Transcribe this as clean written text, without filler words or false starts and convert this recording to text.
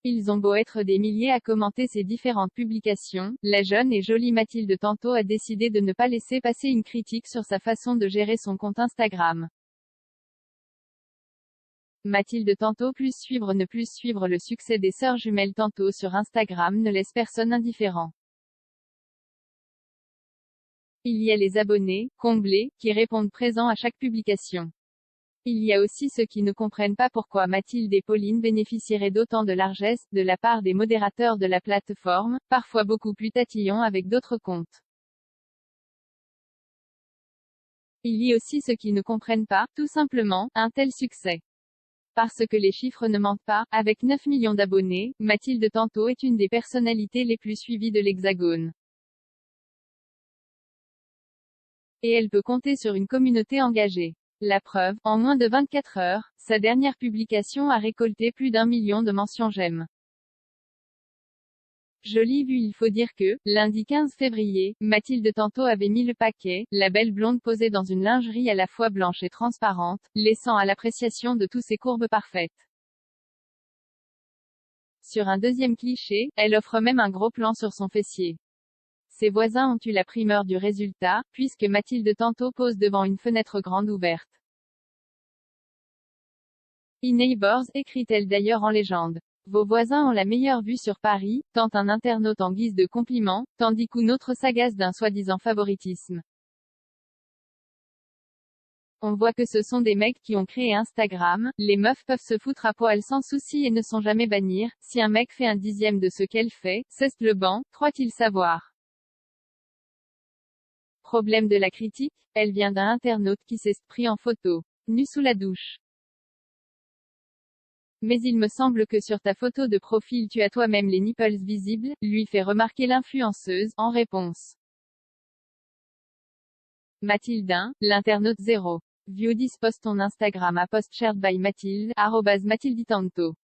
Ils ont beau être des milliers à commenter ces différentes publications, la jeune et jolie Mathilde Tanto a décidé de ne pas laisser passer une critique sur sa façon de gérer son compte Instagram. Mathilde Tanto plus suivre. Ne plus suivre. Le succès des sœurs jumelles Tanto sur Instagram ne laisse personne indifférent. Il y a les abonnés, comblés, qui répondent présents à chaque publication. Il y a aussi ceux qui ne comprennent pas pourquoi Mathilde et Pauline bénéficieraient d'autant de largesse, de la part des modérateurs de la plateforme, parfois beaucoup plus tatillons avec d'autres comptes. Il y a aussi ceux qui ne comprennent pas, tout simplement, un tel succès. Parce que les chiffres ne mentent pas, avec 9 millions d'abonnés, Mathilde Tanto est une des personnalités les plus suivies de l'Hexagone. Et elle peut compter sur une communauté engagée. La preuve, en moins de 24 heures, sa dernière publication a récolté plus d'1 million de mentions j'aime. Jolie vue. Il faut dire que, lundi 15 février, Mathilde Tanto avait mis le paquet, la belle blonde posée dans une lingerie à la fois blanche et transparente, laissant à l'appréciation de tous ses courbes parfaites. Sur un deuxième cliché, elle offre même un gros plan sur son fessier. Ses voisins ont eu la primeur du résultat, puisque Mathilde Tanto pose devant une fenêtre grande ouverte. E-Neighbors, écrit-elle d'ailleurs en légende. Vos voisins ont la meilleure vue sur Paris, tente un internaute en guise de compliment, tandis qu'une autre s'agace d'un soi-disant favoritisme. On voit que ce sont des mecs qui ont créé Instagram, les meufs peuvent se foutre à poil sans souci et ne sont jamais bannir, si un mec fait un dixième de ce qu'elle fait, c'est le ban, croit-il savoir. Problème de la critique, elle vient d'un internaute qui s'est pris en photo, nu sous la douche. Mais il me semble que sur ta photo de profil tu as toi-même les nipples visibles, lui fait remarquer l'influenceuse, en réponse. Mathilde 1, l'internaute 0. View 10 post ton Instagram à post shared by Mathilde, @MathildeTanto.